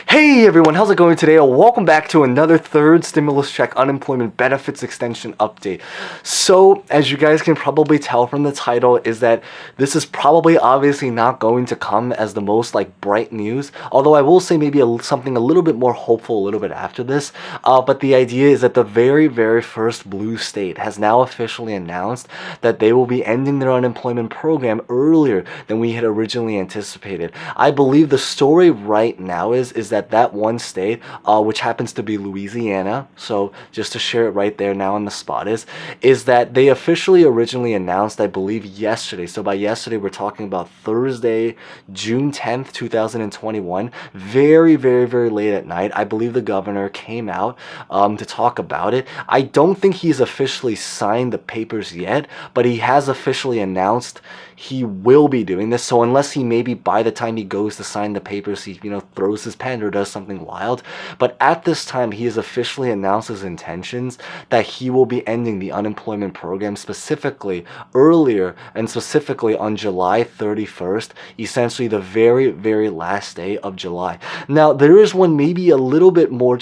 Hey everyone, how's it going today? Welcome back to another third stimulus check unemployment benefits extension update. So, as you guys can probably tell from the title, is that this is probably obviously not going to come as the most bright news. Although I will say maybe something a little bit more hopeful a little bit after this. But the idea is that the very first blue state has now officially announced that they will be ending their unemployment program earlier than we had originally anticipated. I believe the story right now is that one state, which happens to be Louisiana, so just to share it right there now on the spot, is that they officially originally announced, I believe, yesterday. So by yesterday, we're talking about Thursday, June 10th, 2021, very late at night. I believe the governor came out to talk about it. I don't think he's officially signed the papers yet, but he has officially announced he will be doing this. So unless he maybe by the time he goes to sign the papers, he throws his pen or does something wild. But at this time, he has officially announced his intentions that he will be ending the unemployment program specifically earlier and specifically on July 31st, essentially the very last day of July. Now, there is one maybe a little bit more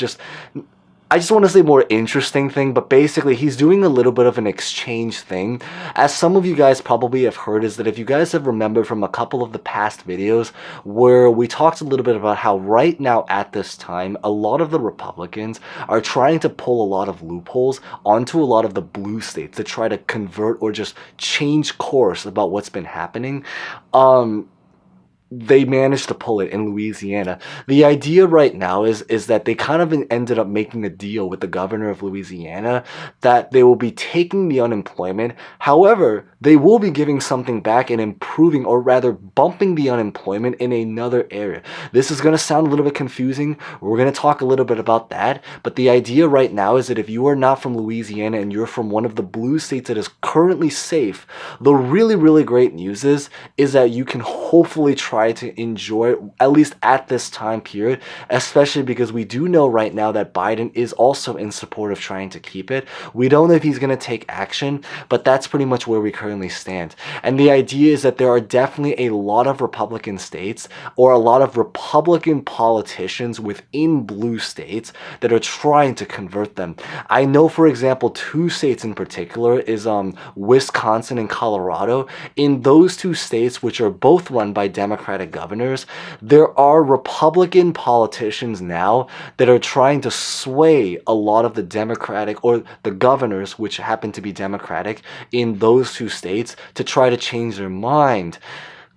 I just want to say more interesting thing, but basically he's doing a little bit of an exchange thing. As some of you guys probably have heard, is that if you guys have remembered from a couple of the past videos where we talked a little bit about how right now at this time, a lot of the Republicans are trying to pull a lot of loopholes onto a lot of the blue states to try to convert or just change course about what's been happening. They managed to pull it in Louisiana. The idea right now is that they kind of ended up making a deal with the governor of Louisiana that they will be taking the unemployment. However, they will be giving something back and improving, or rather bumping the unemployment in another area. This is going to sound a little bit confusing. We're going to talk a little bit about that. But the idea right now is that if you are not from Louisiana and you're from one of the blue states that is currently safe, the really great news is that you can hopefully try to enjoy it, at least at this time period, especially because we do know right now that Biden is also in support of trying to keep it. We don't know if he's going to take action, but that's pretty much where we currently stand. And the idea is that there are definitely a lot of Republican states or a lot of Republican politicians within blue states that are trying to convert them. I know, for example, two states in particular is Wisconsin and Colorado. In those two states, which are both run by Democratic governors, there are Republican politicians now that are trying to sway a lot of the Democratic, or the governors, which happen to be Democratic, in those two states to try to change their mind.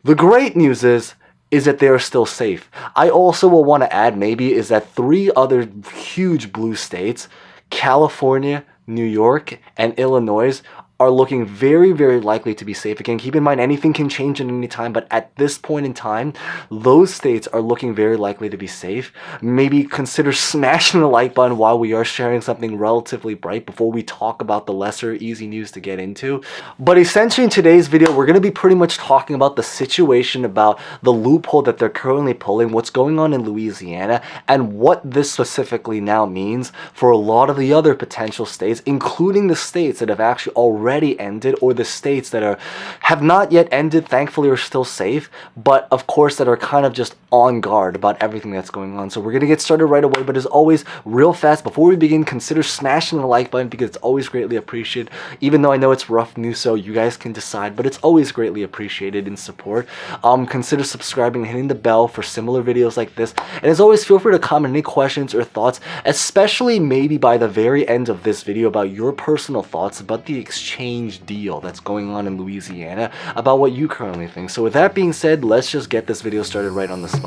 The great news is that they are still safe. I also will want to add maybe is that three other huge blue states, California, New York, and Illinois, are looking very likely to be safe. Again, keep in mind anything can change at any time, but at this point in time, those states are looking very likely to be safe. Maybe consider smashing the like button while we are sharing something relatively bright before we talk about the lesser easy news to get into. But essentially in today's video, we're going to be pretty much talking about the situation, about the loophole that they're currently pulling, what's going on in Louisiana, and what this specifically now means for a lot of the other potential states, including the states that have actually already ended, or the states that have not yet ended, thankfully are still safe, but of course that are kind of just on guard about everything that's going on. So we're going to get started right away, but as always, real fast, before we begin, consider smashing the like button because it's always greatly appreciated, even though I know it's rough news, so you guys can decide, but it's always greatly appreciated in support. Consider subscribing and hitting the bell for similar videos like this, and as always, feel free to comment any questions or thoughts, especially maybe by the very end of this video, about your personal thoughts about the exchange deal that's going on in Louisiana, about what you currently think. So with that being said, let's just get this video started right on the spot.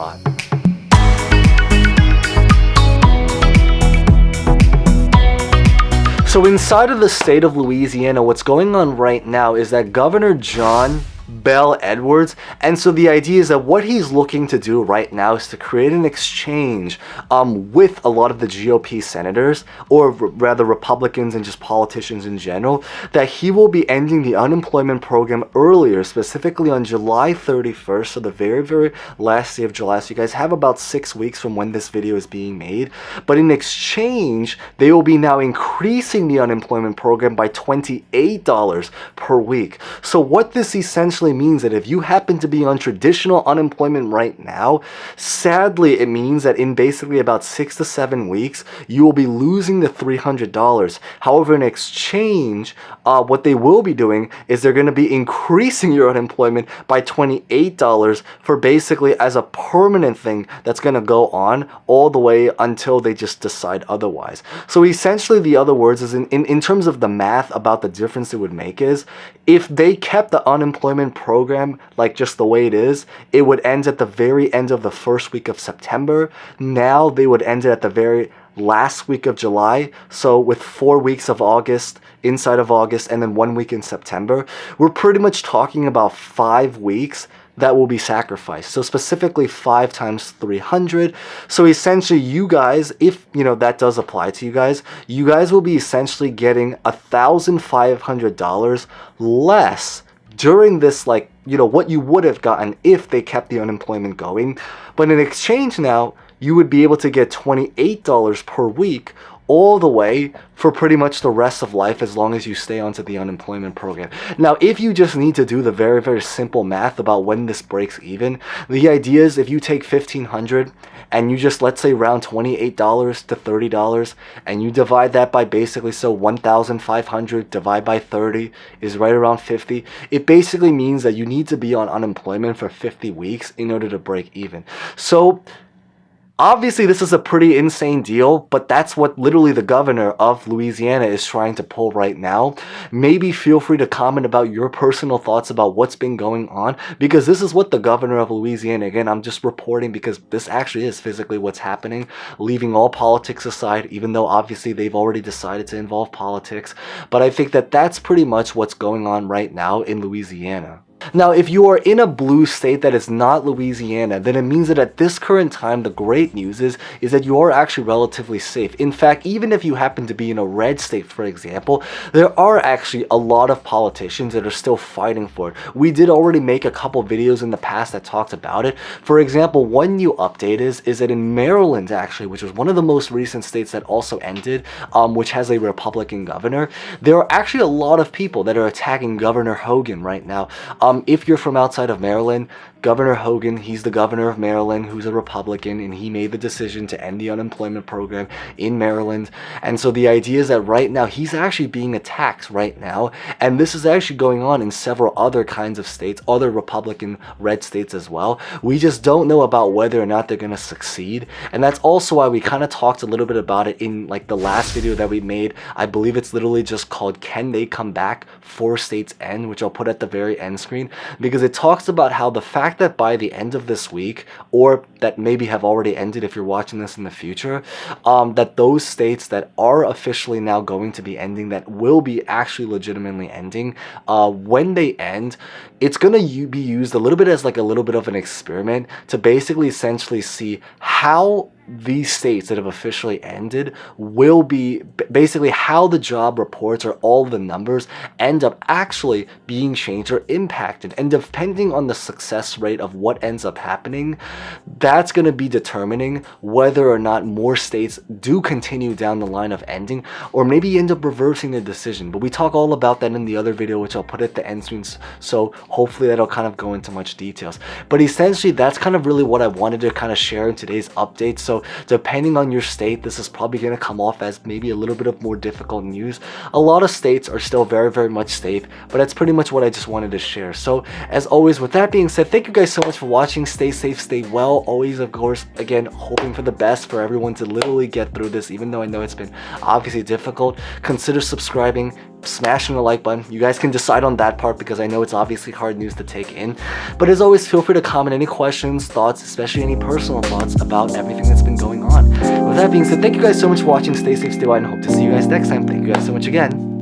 So inside of the state of Louisiana, what's going on right now is that Governor John Bel Edwards, and so the idea is that what he's looking to do right now is to create an exchange with a lot of the GOP senators, or rather Republicans and just politicians in general, that he will be ending the unemployment program earlier, specifically on July 31st, so the very last day of July. So you guys have about 6 weeks from when this video is being made, but in exchange they will be now increasing the unemployment program by $28 per week. So what this essentially essentially means that if you happen to be on traditional unemployment right now, sadly, it means that in basically about 6 to 7 weeks, you will be losing the $300. However, in exchange, what they will be doing is they're going to be increasing your unemployment by $28 for basically as a permanent thing that's going to go on all the way until they just decide otherwise. So essentially, the other words is in terms of the math about the difference it would make is if they kept the unemployment program like just the way it is, it would end at the very end of the first week of September. Now they would end it at the very last week of July. So with 4 weeks of August, inside of August, and then 1 week in September, we're pretty much talking about 5 weeks that will be sacrificed. So specifically 5 times 300. So essentially you guys, if that does apply to you guys will be essentially getting $1,500 less during this, what you would have gotten if they kept the unemployment going. But in exchange now, you would be able to get $28 per week all the way for pretty much the rest of life as long as you stay onto the unemployment program. Now, if you just need to do the very, very simple math about when this breaks even, the idea is if you take $1,500 and you just, let's say, round $28 to $30 and you divide that by basically, so 1,500 divided by 30 is right around 50. It basically means that you need to be on unemployment for 50 weeks in order to break even. So obviously, this is a pretty insane deal, but that's what literally the governor of Louisiana is trying to pull right now. Maybe feel free to comment about your personal thoughts about what's been going on, because this is what the governor of Louisiana, again, I'm just reporting because this actually is physically what's happening, leaving all politics aside, even though obviously they've already decided to involve politics. But I think that that's pretty much what's going on right now in Louisiana. Now, if you are in a blue state that is not Louisiana, then it means that at this current time, the great news is that you are actually relatively safe. In fact, even if you happen to be in a red state, for example, there are actually a lot of politicians that are still fighting for it. We did already make a couple videos in the past that talked about it. For example, one new update is that in Maryland, actually, which was one of the most recent states that also ended, which has a Republican governor, there are actually a lot of people that are attacking Governor Hogan right now. If you're from outside of Maryland, Governor Hogan, he's the governor of Maryland who's a Republican, and he made the decision to end the unemployment program in Maryland. And so the idea is that right now he's actually being attacked right now, and this is actually going on in several other kinds of states, other Republican red states as well. We just don't know about whether or not they're going to succeed, and that's also why we kind of talked a little bit about it in the last video that we made. I believe it's literally just called Can They Come Back? 4 States End, which I'll put at the very end screen, because it talks about how the fact that by the end of this week, or that maybe have already ended if you're watching this in the future, that those states that are officially now going to be ending, that will be actually legitimately ending, when they end, it's going to be used a little bit as a little bit of an experiment to basically essentially see how these states that have officially ended will be basically how the job reports or all the numbers end up actually being changed or impacted. And depending on the success rate of what ends up happening, that's going to be determining whether or not more states do continue down the line of ending, or maybe end up reversing the decision. But we talk all about that in the other video, which I'll put at the end screens, so hopefully that'll kind of go into much details. But essentially, that's kind of really what I wanted to kind of share in today's update. So depending on your state, this is probably going to come off as maybe a little bit of more difficult news. A lot of states are still very, very much safe, but that's pretty much what I just wanted to share. So as always, with that being said, thank you guys so much for watching. Stay safe, stay well. Always, of course, again, hoping for the best for everyone to literally get through this, even though I know it's been obviously difficult. Consider subscribing, smashing the like button. You guys can decide on that part, because I know it's obviously hard news to take in. But as always, feel free to comment any questions, thoughts, especially any personal thoughts about everything that's been going on. With that being said, thank you guys so much for watching. Stay safe, stay well, and hope to see you guys next time. Thank you guys so much again.